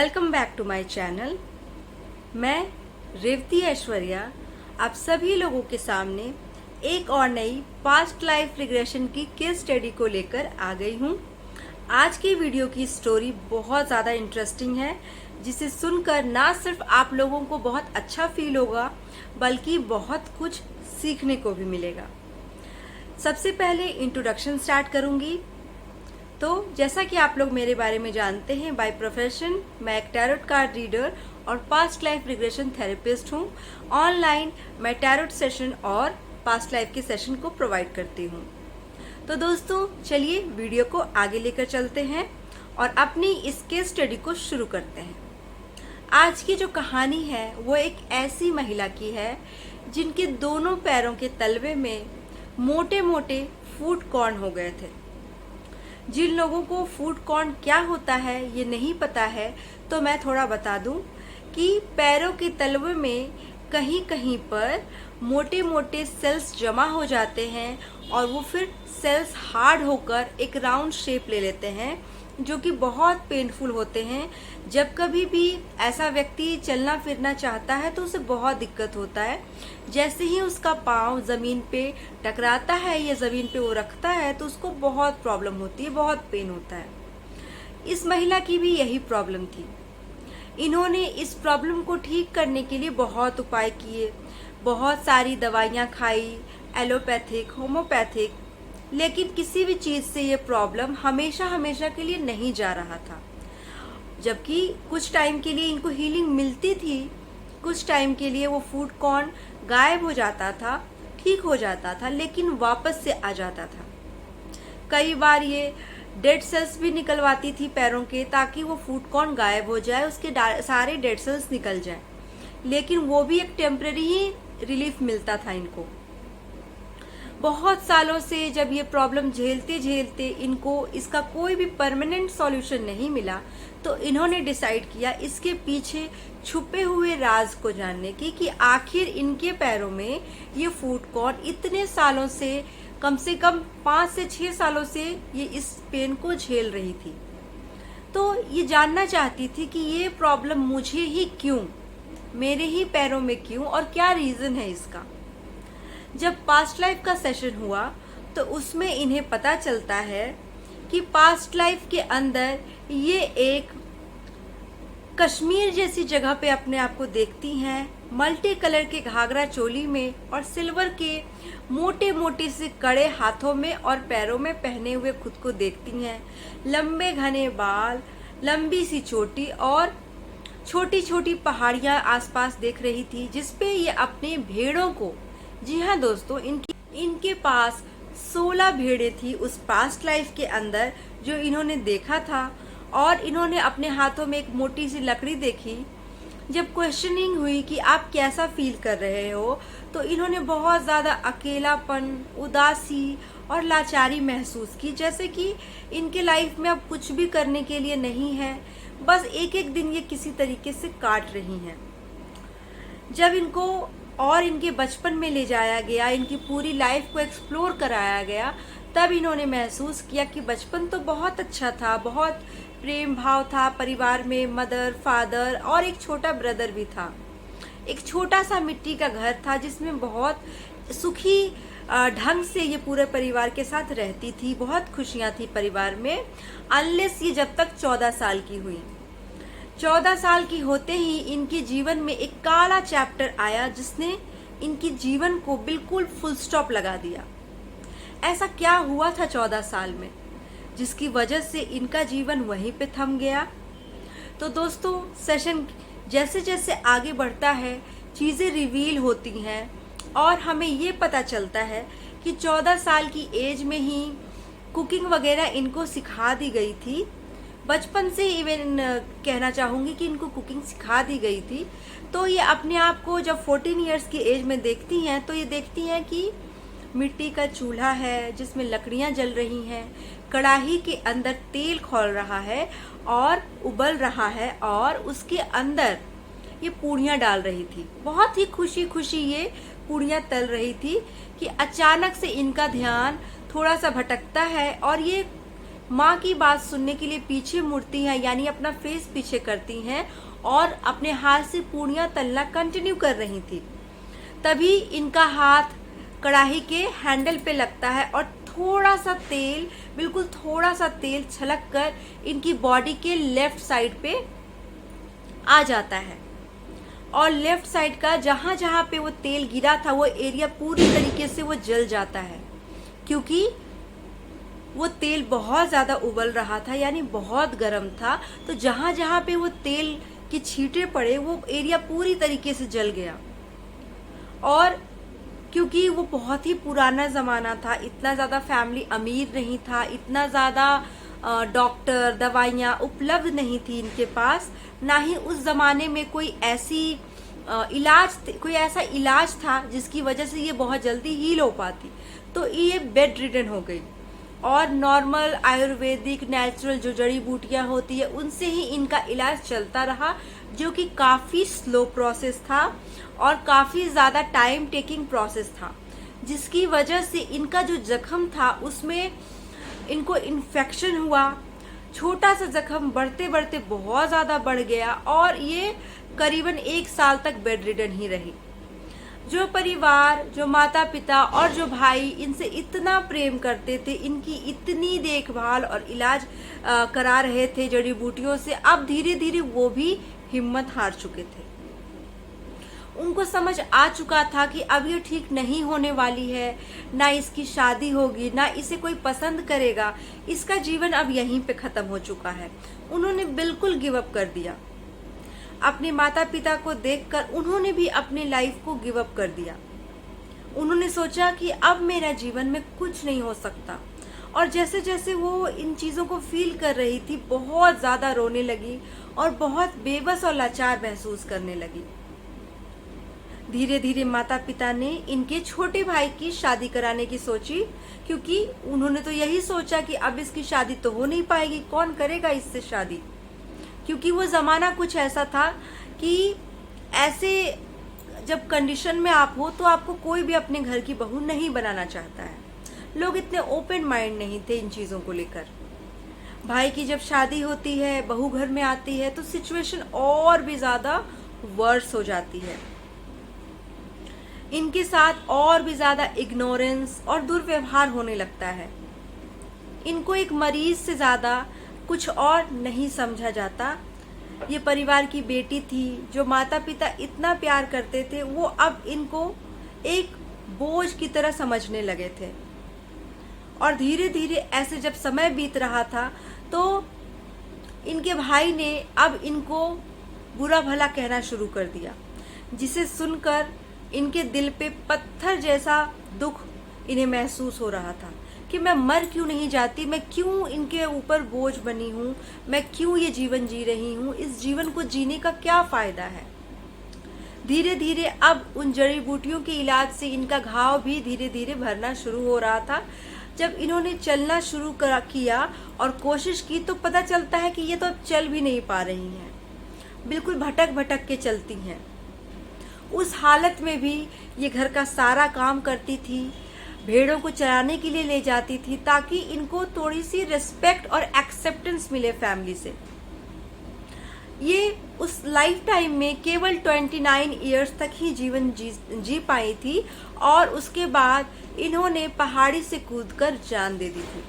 Welcome back to my channel. मैं रेवती ऐश्वर्या आप सभी लोगों के सामने एक और नई पास्ट लाइफ रिग्रेशन की केस स्टडी को लेकर आ गई हूँ। आज की वीडियो की स्टोरी बहुत ज़्यादा इंटरेस्टिंग है, जिसे सुनकर ना सिर्फ आप लोगों को बहुत अच्छा फील होगा बल्कि बहुत कुछ सीखने को भी मिलेगा। सबसे पहले इंट्रोडक्शन स्टार्ट करूँगी। तो जैसा कि आप लोग मेरे बारे में जानते हैं, बाय प्रोफेशन मैं एक टैरोट कार्ड रीडर और पास्ट लाइफ रिग्रेशन थेरेपिस्ट हूँ। ऑनलाइन मैं टैरोट सेशन और पास्ट लाइफ के सेशन को प्रोवाइड करती हूँ। तो दोस्तों चलिए वीडियो को आगे लेकर चलते हैं और अपनी इस केस स्टडी को शुरू करते हैं। आज की जो कहानी है वो एक ऐसी महिला की है जिनके दोनों पैरों के तलवे में मोटे मोटे फूड कॉर्न हो गए थे। जिन लोगों को फूड कॉर्न क्या होता है ये नहीं पता है, तो मैं थोड़ा बता दूं कि पैरों के तलवे में कहीं कहीं पर मोटे मोटे सेल्स जमा हो जाते हैं और वो फिर सेल्स हार्ड होकर एक राउंड शेप ले लेते हैं, जो कि बहुत पेनफुल होते हैं। जब कभी भी ऐसा व्यक्ति चलना फिरना चाहता है तो उसे बहुत दिक्कत होता है। जैसे ही उसका पाँव ज़मीन पे टकराता है या ज़मीन पे वो रखता है तो उसको बहुत प्रॉब्लम होती है, बहुत पेन होता है। इस महिला की भी यही प्रॉब्लम थी। इन्होंने इस प्रॉब्लम को ठीक करने के लिए बहुत उपाय किए, बहुत सारी दवाइयाँ खाई, एलोपैथिक, होम्योपैथिक, लेकिन किसी भी चीज़ से ये प्रॉब्लम हमेशा हमेशा के लिए नहीं जा रहा था। जबकि कुछ टाइम के लिए इनको हीलिंग मिलती थी, कुछ टाइम के लिए वो फूड कॉर्न गायब हो जाता था, ठीक हो जाता था, लेकिन वापस से आ जाता था। कई बार ये डेड सेल्स भी निकलवाती थी पैरों के, ताकि वो फूड कॉर्न गायब हो जाए, उसके सारे डेड सेल्स निकल जाए, लेकिन वो भी एक टेम्परेरी ही रिलीफ मिलता था इनको। बहुत सालों से जब ये प्रॉब्लम झेलते झेलते इनको इसका कोई भी परमानेंट सॉल्यूशन नहीं मिला, तो इन्होंने डिसाइड किया इसके पीछे छुपे हुए राज को जानने की, कि आखिर इनके पैरों में ये फूड कॉर्न इतने सालों से कम 5 से 6 सालों से ये इस पेन को झेल रही थी। तो ये जानना चाहती थी कि ये प्रॉब्लम मुझे ही क्यों, मेरे ही पैरों में क्यों, और क्या रीज़न है इसका। जब पास्ट लाइफ का सेशन हुआ तो उसमें इन्हें पता चलता है कि पास्ट लाइफ के अंदर ये एक कश्मीर जैसी जगह पे अपने आप को देखती हैं, मल्टी कलर के घाघरा चोली में और सिल्वर के मोटे मोटे से कड़े हाथों में और पैरों में पहने हुए खुद को देखती हैं। लंबे घने बाल, लंबी सी चोटी और छोटी छोटी पहाड़ियाँ आसपास देख रही थी, जिसपे ये अपने भेड़ों को, जी हाँ दोस्तों, इनके पास 16 भेड़ें थी उस पास्ट लाइफ के अंदर जो इन्होंने देखा था। और इन्होंने अपने हाथों में एक मोटी सी लकड़ी देखी। जब क्वेश्चनिंग हुई कि आप कैसा फील कर रहे हो, तो इन्होंने बहुत ज़्यादा अकेलापन, उदासी और लाचारी महसूस की, जैसे कि इनके लाइफ में अब कुछ भी करने के लिए नहीं है, बस एक एक दिन ये किसी तरीके से काट रही हैं। जब इनको और इनके बचपन में ले जाया गया, इनकी पूरी लाइफ को एक्सप्लोर कराया गया, तब इन्होंने महसूस किया कि बचपन तो बहुत अच्छा था, बहुत प्रेम भाव था, परिवार में मदर, फादर और एक छोटा ब्रदर भी था। एक छोटा सा मिट्टी का घर था जिसमें बहुत सुखी ढंग से ये पूरे परिवार के साथ रहती थी, बहुत खुशियाँ थी परिवार में, अनलेस ये जब तक 14 साल की हुई। 14 साल की होते ही इनके जीवन में एक काला चैप्टर आया, जिसने इनकी जीवन को बिल्कुल फुल स्टॉप लगा दिया। ऐसा क्या हुआ था 14 साल में जिसकी वजह से इनका जीवन वहीं पे थम गया। तो दोस्तों सेशन जैसे जैसे आगे बढ़ता है, चीज़ें रिवील होती हैं और हमें ये पता चलता है कि 14 साल की एज में ही कुकिंग वगैरह इनको सिखा दी गई थी। बचपन से इवन कहना चाहूँगी कि इनको कुकिंग सिखा दी गई थी। तो ये अपने आप को जब 14 इयर्स की एज में देखती हैं, तो ये देखती हैं कि मिट्टी का चूल्हा है जिसमें लकड़ियाँ जल रही हैं, कढ़ाई के अंदर तेल खौल रहा है और उबल रहा है, और उसके अंदर ये पूड़ियाँ डाल रही थी। बहुत ही खुशी खुशी ये पूड़ियाँ तल रही थी कि अचानक से इनका ध्यान थोड़ा सा भटकता है और ये माँ की बात सुनने के लिए पीछे मुड़ती हैं, यानी अपना फेस पीछे करती हैं और अपने हाथ से पूड़ियाँ तलना कंटिन्यू कर रही थी। तभी इनका हाथ कढ़ाई के हैंडल पे लगता है और थोड़ा सा तेल, बिल्कुल थोड़ा सा तेल छलक कर इनकी बॉडी के लेफ्ट साइड पे आ जाता है और लेफ्ट साइड का जहाँ जहाँ पे वो तेल गिरा था वो एरिया पूरी तरीके से वो जल जाता है, क्योंकि वो तेल बहुत ज़्यादा उबल रहा था, यानी बहुत गर्म था। तो जहाँ जहाँ पे वो तेल की छींटे पड़े वो एरिया पूरी तरीके से जल गया। और क्योंकि वो बहुत ही पुराना ज़माना था, इतना ज़्यादा फैमिली अमीर नहीं था, इतना ज़्यादा डॉक्टर दवाइयाँ उपलब्ध नहीं थी इनके पास, ना ही उस ज़माने में कोई ऐसा इलाज था जिसकी वजह से ये बहुत जल्दी हील हो पाती। तो ये बेड रिडन हो गई और नॉर्मल आयुर्वेदिक नेचुरल जो जड़ी बूटियाँ होती है उनसे ही इनका इलाज चलता रहा, जो कि काफ़ी स्लो प्रोसेस था और काफ़ी ज़्यादा टाइम टेकिंग प्रोसेस था, जिसकी वजह से इनका जो जख्म था उसमें इनको इन्फेक्शन हुआ। छोटा सा जख्म बढ़ते बढ़ते बहुत ज़्यादा बढ़ गया और ये करीबन 1 साल तक बेड रिडन ही रही। जो परिवार, जो माता पिता और जो भाई इनसे इतना प्रेम करते थे, इनकी इतनी देखभाल और इलाज करा रहे थे जड़ी बूटियों से, अब धीरे धीरे वो भी हिम्मत हार चुके थे। उनको समझ आ चुका था कि अब ये ठीक नहीं होने वाली है, ना इसकी शादी होगी, ना इसे कोई पसंद करेगा, इसका जीवन अब यहीं पे खत्म हो चुका है। उन्होंने बिल्कुल गिव अप कर दिया। अपने माता पिता को देखकर उन्होंने भी अपनी लाइफ को गिव अप कर दिया। उन्होंने सोचा कि अब मेरा जीवन में कुछ नहीं हो सकता, और जैसे जैसे वो इन चीज़ों को फील कर रही थी बहुत ज़्यादा रोने लगी और बहुत बेबस और लाचार महसूस करने लगी। धीरे धीरे माता पिता ने इनके छोटे भाई की शादी कराने की सोची, क्योंकि उन्होंने तो यही सोचा कि अब इसकी शादी तो हो नहीं पाएगी, कौन करेगा इससे शादी। क्योंकि वो ज़माना कुछ ऐसा था कि ऐसे जब कंडीशन में आप हो तो आपको कोई भी अपने घर की बहू नहीं बनाना चाहता है। लोग इतने ओपन माइंड नहीं थे इन चीज़ों को लेकर। भाई की जब शादी होती है, बहू घर में आती है, तो सिचुएशन और भी ज़्यादा वर्स हो जाती है। इनके साथ और भी ज़्यादा इग्नोरेंस और दुर्व्यवहार होने लगता है। इनको एक मरीज से ज़्यादा कुछ और नहीं समझा जाता। ये परिवार की बेटी थी, जो माता पिता इतना प्यार करते थे, वो अब इनको एक बोझ की तरह समझने लगे थे। और धीरे धीरे ऐसे जब समय बीत रहा था तो इनके भाई ने अब इनको बुरा भला कहना शुरू कर दिया, जिसे सुनकर इनके दिल पे पत्थर जैसा दुख इन्हें महसूस हो रहा था कि मैं मर क्यों नहीं जाती, मैं क्यों इनके ऊपर बोझ बनी हूँ, मैं क्यों ये जीवन जी रही हूँ, इस जीवन को जीने का क्या फ़ायदा है। धीरे धीरे अब उन जड़ी बूटियों के इलाज से इनका घाव भी धीरे धीरे भरना शुरू हो रहा था। जब इन्होंने चलना शुरू किया और कोशिश की तो पता चलता है कि ये तो अब चल भी नहीं पा रही हैं, बिल्कुल भटक भटक के चलती हैं। उस हालत में भी ये घर का सारा काम करती थी, भेड़ों को चराने के लिए ले जाती थी, ताकि इनको थोड़ी सी रिस्पेक्ट और एक्सेप्टेंस मिले फैमिली से। ये उस लाइफ टाइम में केवल 29 इयर्स तक ही जीवन जी पाई थी और उसके बाद इन्होंने पहाड़ी से कूदकर जान दे दी थी,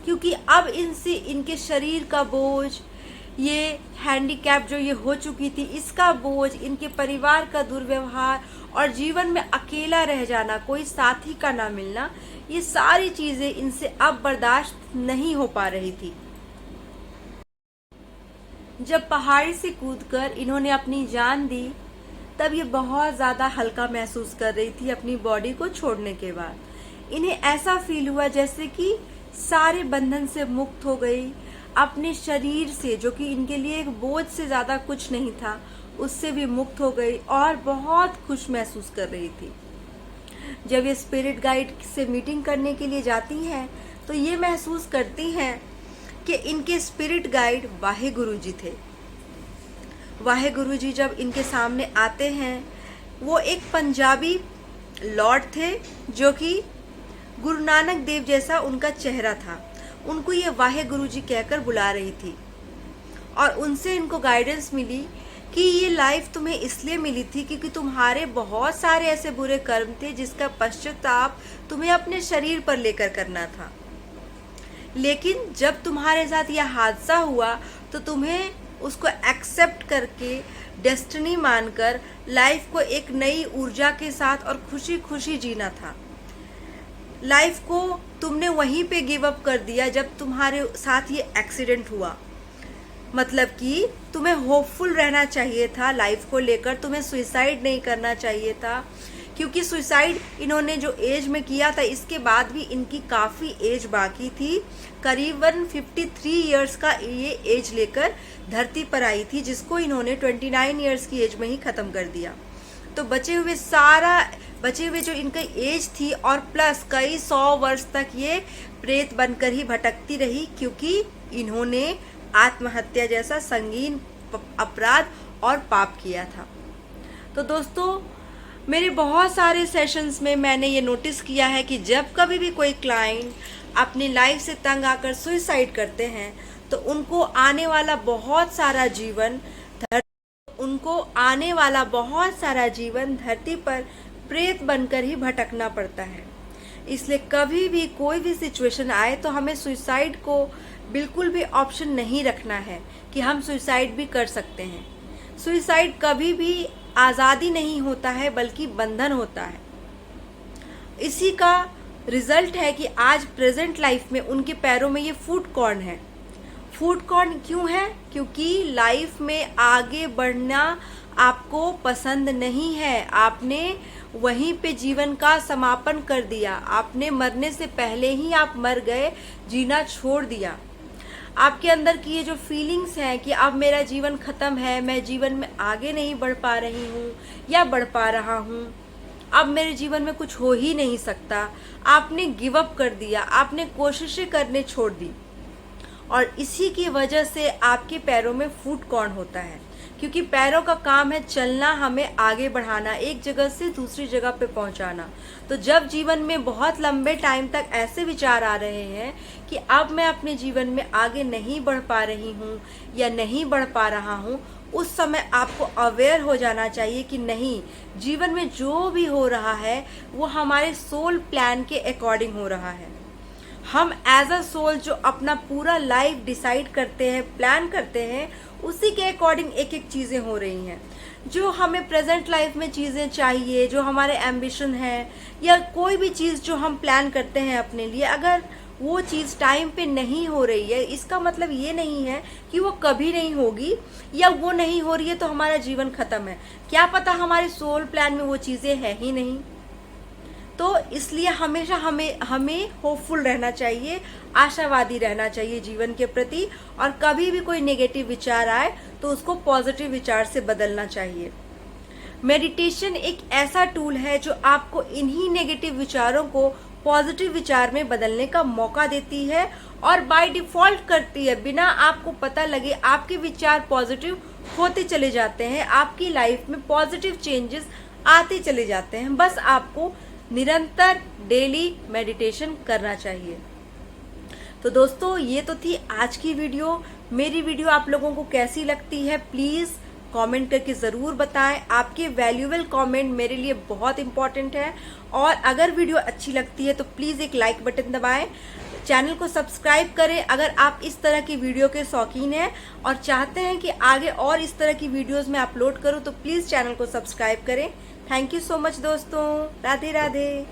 क्योंकि अब इनसे इनके शरीर का बोझ, ये हैंडीकैप जो ये हो चुकी थी, इसका बोझ, इनके परिवार का दुर्व्यवहार और जीवन में अकेला रह जाना, कोई साथी का ना मिलना, ये सारी चीज़ें इनसे अब बर्दाश्त नहीं हो पा रही थी। जब पहाड़ी से कूदकर इन्होंने अपनी जान दी, तब ये बहुत ज़्यादा हल्का महसूस कर रही थी अपनी बॉडी को छोड़ने के बाद। इन्हें ऐसा फील हुआ जैसे कि सारे बंधन से मुक्त हो गई, अपने शरीर से, जो कि इनके लिए एक बोझ से ज़्यादा कुछ नहीं था, उससे भी मुक्त हो गई और बहुत खुश महसूस कर रही थी। जब ये स्पिरिट गाइड से मीटिंग करने के लिए जाती हैं तो ये महसूस करती हैं कि इनके स्पिरिट गाइड वाहे गुरु जी थे। वाहे गुरु जी जब इनके सामने आते हैं, वो एक पंजाबी लॉर्ड थे, जो कि गुरु नानक देव जैसा उनका चेहरा था। उनको ये वाहे गुरु जी कहकर बुला रही थी और उनसे इनको गाइडेंस मिली कि ये लाइफ तुम्हें इसलिए मिली थी क्योंकि तुम्हारे बहुत सारे ऐसे बुरे कर्म थे जिसका पश्चाताप तुम्हें अपने शरीर पर लेकर करना था। लेकिन जब तुम्हारे साथ यह हादसा हुआ तो तुम्हें उसको एक्सेप्ट करके डेस्टिनी मानकर लाइफ को एक नई ऊर्जा के साथ और खुशी खुशी जीना था। लाइफ को तुमने वहीं पे गिव अप कर दिया जब तुम्हारे साथ ये एक्सीडेंट हुआ। मतलब कि तुम्हें होपफुल रहना चाहिए था लाइफ को लेकर, तुम्हें सुसाइड नहीं करना चाहिए था, क्योंकि सुसाइड इन्होंने जो एज में किया था इसके बाद भी इनकी काफ़ी एज बाकी थी। करीबन 53 इयर्स का ये एज लेकर धरती पर आई थी, जिसको इन्होंने 29 इयर्स की एज में ही ख़त्म कर दिया। तो बचे हुए जो इनकी एज थी और प्लस कई 100 वर्ष तक ये प्रेत बनकर ही भटकती रही, क्योंकि इन्होंने आत्महत्या जैसा संगीन अपराध और पाप किया था। तो दोस्तों, मेरे बहुत सारे सेशंस में मैंने ये नोटिस किया है कि जब कभी भी कोई क्लाइंट अपनी लाइफ से तंग आकर सुसाइड करते हैं तो उनको आने वाला बहुत सारा जीवन धरती पर प्रेत बनकर ही भटकना पड़ता है। इसलिए कभी भी कोई भी सिचुएशन आए तो हमें सुसाइड को बिल्कुल भी ऑप्शन नहीं रखना है कि हम सुसाइड भी कर सकते हैं। सुसाइड कभी भी आज़ादी नहीं होता है बल्कि बंधन होता है। इसी का रिजल्ट है कि आज प्रेजेंट लाइफ में उनके पैरों में ये फूट कॉर्न है। फूट कॉर्न क्यों है? क्योंकि लाइफ में आगे बढ़ना आपको पसंद नहीं है। आपने वहीं पे जीवन का समापन कर दिया। आपने मरने से पहले ही आप मर गए, जीना छोड़ दिया। आपके अंदर की ये जो फीलिंग्स हैं कि अब मेरा जीवन ख़त्म है, मैं जीवन में आगे नहीं बढ़ पा रही हूँ या बढ़ पा रहा हूँ, अब मेरे जीवन में कुछ हो ही नहीं सकता, आपने गिव अप कर दिया, आपने कोशिशें करने छोड़ दी। और इसी की वजह से आपके पैरों में फूट कॉर्न होता है, क्योंकि पैरों का काम है चलना, हमें आगे बढ़ाना, एक जगह से दूसरी जगह पे पहुंचाना। तो जब जीवन में बहुत लंबे टाइम तक ऐसे विचार आ रहे हैं कि अब मैं अपने जीवन में आगे नहीं बढ़ पा रही हूँ या नहीं बढ़ पा रहा हूँ, उस समय आपको अवेयर हो जाना चाहिए कि नहीं, जीवन में जो भी हो रहा है वो हमारे सोल प्लान के अकॉर्डिंग हो रहा है। हम एज अ सोल जो अपना पूरा लाइफ डिसाइड करते हैं, प्लान करते हैं, उसी के अकॉर्डिंग एक एक चीज़ें हो रही हैं। जो हमें प्रेजेंट लाइफ में चीज़ें चाहिए, जो हमारे एम्बिशन है या कोई भी चीज़ जो हम प्लान करते हैं अपने लिए, अगर वो चीज़ टाइम पे नहीं हो रही है, इसका मतलब ये नहीं है कि वो कभी नहीं होगी, या वो नहीं हो रही है तो हमारा जीवन ख़त्म है। क्या पता हमारे सोल प्लान में वो चीज़ें हैं ही नहीं। तो इसलिए हमेशा हमें होपफुल रहना चाहिए, आशावादी रहना चाहिए जीवन के प्रति, और कभी भी कोई नेगेटिव विचार आए तो उसको पॉजिटिव विचार से बदलना चाहिए। मेडिटेशन एक ऐसा टूल है जो आपको इन्हीं नेगेटिव विचारों को पॉजिटिव विचार में बदलने का मौका देती है और बाय डिफ़ॉल्ट करती है। बिना आपको पता लगे आपके विचार पॉजिटिव होते चले जाते हैं, आपकी लाइफ में पॉजिटिव चेंजेस आते चले जाते हैं। बस आपको निरंतर डेली मेडिटेशन करना चाहिए। तो दोस्तों, ये तो थी आज की वीडियो। मेरी वीडियो आप लोगों को कैसी लगती है प्लीज़ कमेंट करके ज़रूर बताएं। आपके वैल्यूएबल कमेंट मेरे लिए बहुत इंपॉर्टेंट है। और अगर वीडियो अच्छी लगती है तो प्लीज़ एक लाइक बटन दबाएं, चैनल को सब्सक्राइब करें अगर आप इस तरह की वीडियो के शौकीन हैं और चाहते हैं कि आगे और इस तरह की वीडियोस मैं अपलोड करूं, तो प्लीज़ चैनल को सब्सक्राइब करें। थैंक यू सो मच दोस्तों। राधे राधे।